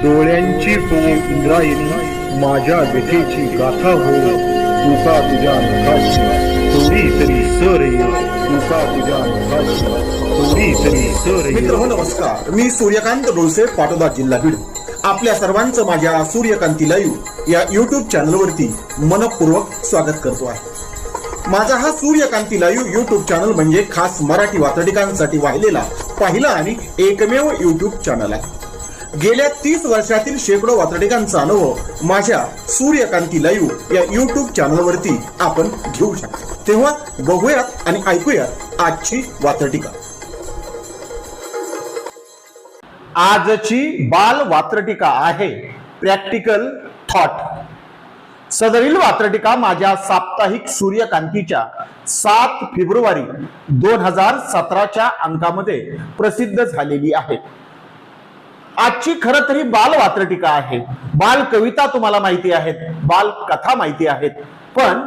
डोळ्यांची हो इंद्रायणी, माझ्या व्यथेची गाथा हो, तुका तुझ्या नखाची थोडी तरी सर येईल, तुका तुझ्या नखाची थोडी तरी सर येईल. मित्र हो नमस्कार, मी सूर्यकांत डोळसे, पाटोदा, जिल्हा बीड. आपल्या सर्वांचं माझ्या सूर्यकांती लाईव्ह या युट्यूब चॅनलवरती मनपूर्वक स्वागत करतो आहे. माझा हा सूर्यकांती लाईव्ह युट्यूब चॅनल म्हणजे खास मराठी वात्रटिकांसाठी वाहिलेला पहिला आणि एकमेव युट्यूब चॅनल आहे. गेल्या 30 वर्षातील शेकडो वात्रटिकांचा अनुभव माझ्या सूर्यकांती लाईव्ह या युट्यूब चॅनलवरती आपण घेऊ शकता. तेव्हा बघूयात आणि ऐकूयात आजची वात्रटिका. आजची बाल वात्रटिका आहे प्रॅक्टिकल थॉट. सदरील वात्रटिका माझ्या साप्ताहिक सूर्यकांतीच्या 7 फेब्रुवारी 2017च्या अंकामध्ये प्रसिद्ध झालेली आहे. आजची खरं तरी बाल वात्रटिका आहे. बाल कविता तुम्हाला माहिती आहेत, बाल कथा माहिती आहेत, पण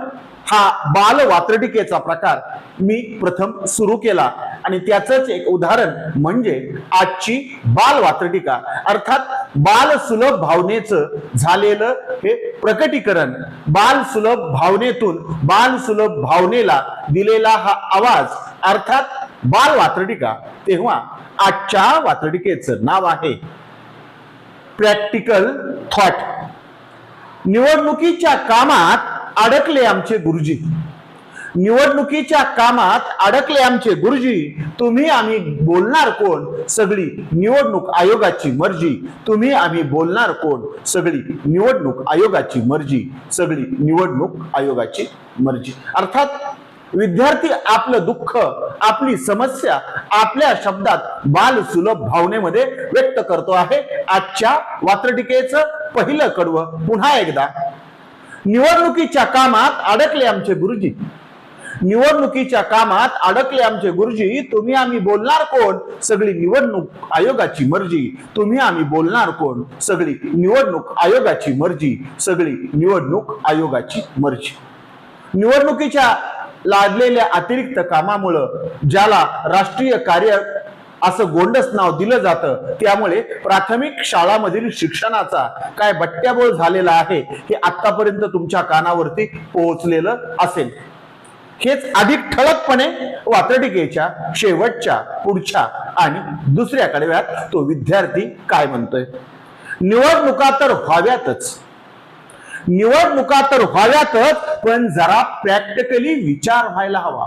हा बाल वात्रटिकेचा प्रकार मी प्रथम सुरू केला आणि त्याचंच एक उदाहरण म्हणजे आजची बाल वात्रटिका, अर्थात बाल सुलभ भावनेचं झालेलं हे प्रकटीकरण. बाल सुलभ भावनेतून बाल सुलभ भावनेला दिलेला हा आवाज, अर्थात बाल वात्रटिका. तेव्हा आजच्या वात्रटिकेचं नाव आहे प्रॅक्टिकल थॉट. निवडणुकीच्या कामात अडकले आमचे गुरुजी. निवडणुकीच्या कामात अडकले आमचे गुरुजी, तुम्ही आम्ही बोलणार कोण, सगळी निवडणूक आयोगाची मर्जी. तुम्ही आम्ही बोलणार कोण, सगळी निवडणूक आयोगाची मर्जी. सगळी निवडणूक आयोगाची मर्जी. अर्थात विद्यार्थी आपलं दुःख, आपली समस्या आपल्या शब्दात बाल सुलभ भावनेमध्ये व्यक्त करतो आहे. आजच्या वात्रटिकेचं पहिलं कडवं पुन्हा एकदा. निवडणुकीच्या कामात अडकले आमचे गुरुजी. निवडणुकीच्या कामात अडकले आमचे गुरुजी, तुम्ही आम्ही बोलणार कोण, सगळी निवडणूक आयोगाची मर्जी. तुम्ही आम्ही बोलणार कोण, सगळी निवडणूक आयोगाची मर्जी. सगळी निवडणूक आयोगाची मर्जी. निवडणुकीच्या लादलेल्या अतिरिक्त कामामुळं ज्याला राष्ट्रीय कार्य असं गोंडस नाव दिलं जातं, त्यामुळे प्राथमिक शाळामधील शिक्षणाचा काय बट्ट्याबोळ झालेला आहे हे आतापर्यंत तुमच्या कानावरती पोहोचलेलं असेल. हेच अधिक ठळकपणे वात्रटिकेच्या शेवटच्या, पुढच्या आणि दुसऱ्या कडव्यात तो विद्यार्थी काय म्हणतोय. निवडणुका तर व्हाव्यातच, निवडणुका तर व्हाव्यातच, पण जरा प्रॅक्टिकली विचार व्हायला हवा.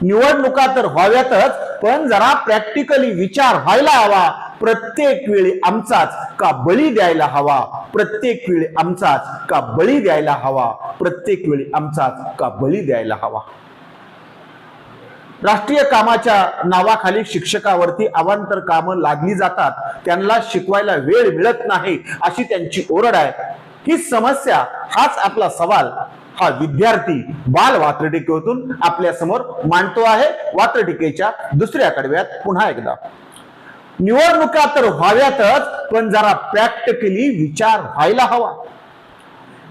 निवडणुका तर व्हाव्यातच, पण जरा प्रॅक्टिकली विचार व्हायला हवा. प्रत्येक वेळी आमचाच का बळी द्यायला हवा. प्रत्येक वेळी आमचाच का बळी द्यायला हवा. प्रत्येक वेळी आमचाच का बळी द्यायला हवा. राष्ट्रीय कामाच्या नावाखाली शिक्षकावरती अवांतर कामं लादली जातात. त्यांना शिकवायला वेळ मिळत नाही अशी त्यांची ओरड आहे. ही समस्या, हाच आपला सवाल हा विद्यार्थी बाल वात्रटिकेतून आपल्या समोर मांडतो आहे. वात्रटिकेच्या दुसऱ्या कडव्यात पुन्हा एकदा. निवडणुका तर व्हाव्यातच, पण जरा प्रॅक्टिकली विचार व्हायला हवा.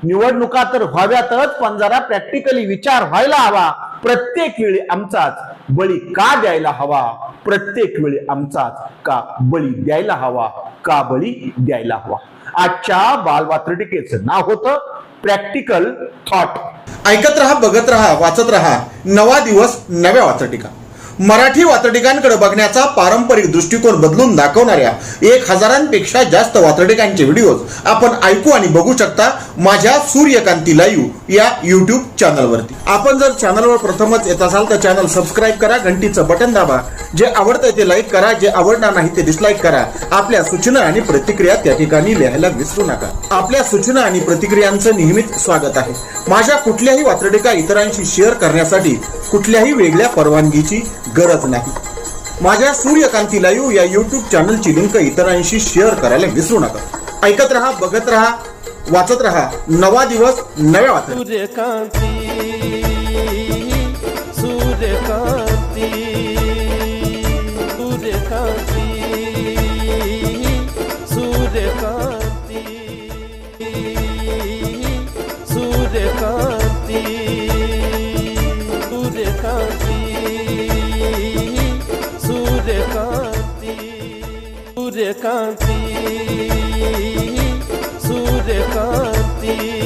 निवडणुका तर व्हाव्यातच, पण जरा प्रॅक्टिकली विचार व्हायला हवा. प्रत्येक वेळी आमचाच बळी का द्यायला हवा. प्रत्येक वेळी आमचाच का बळी द्यायला हवा. का बळी द्यायला हवा. आजच्या बाल वात्रटिकेचं नाव होतं प्रॅक्टिकल थॉट. ऐकत रहा, बघत रहा, वाचत रहा. नवा दिवस, नव्या वात्रटिका. मराठी वात्रटिकांकडे बघण्याचा पारंपरिक दृष्टिकोन बदलून दाखवणाऱ्या 1000पेक्षा जास्त वात्रटिकांचे व्हिडिओज आपण ऐकू आणि बघू शकता माझ्या सूर्यकांती लाईव्ह या युट्यूब चॅनलवरती. आपण जर चॅनलवर प्रथमच येत असाल तर चॅनल सबस्क्राईब करा, घंटीचं बटन दाबा. जे आवडतंय ते लाईक करा, जे आवडणार नाही ते डिसलाईक करा. आपल्या सूचना आणि प्रतिक्रिया त्या ठिकाणी लिहायला विसरू नका. आपल्या सूचना आणि प्रतिक्रियांचं नेहमीच स्वागत आहे. माझ्या कुठल्याही वात्रटिका इतरांशी शेअर करण्यासाठी कुठल्याही वेगळ्या परवानगीची गरज नाही. माझ्या सूर्यकांती लाईव्ह या युट्यूब चॅनलची लिंक इतरांशी शेअर करायला विसरू नका. ऐकत रहा, बघत रहा, वाचत रहा. नवा दिवस, नव्या वात्रटिका. सूर्यकांती, सूर्यकांती, सूर्यकांती, सूर्यकांती, सूर्यकांती, सूर्यकांती, सूर्यकांती, सूर्यकांती. सूर्यकांती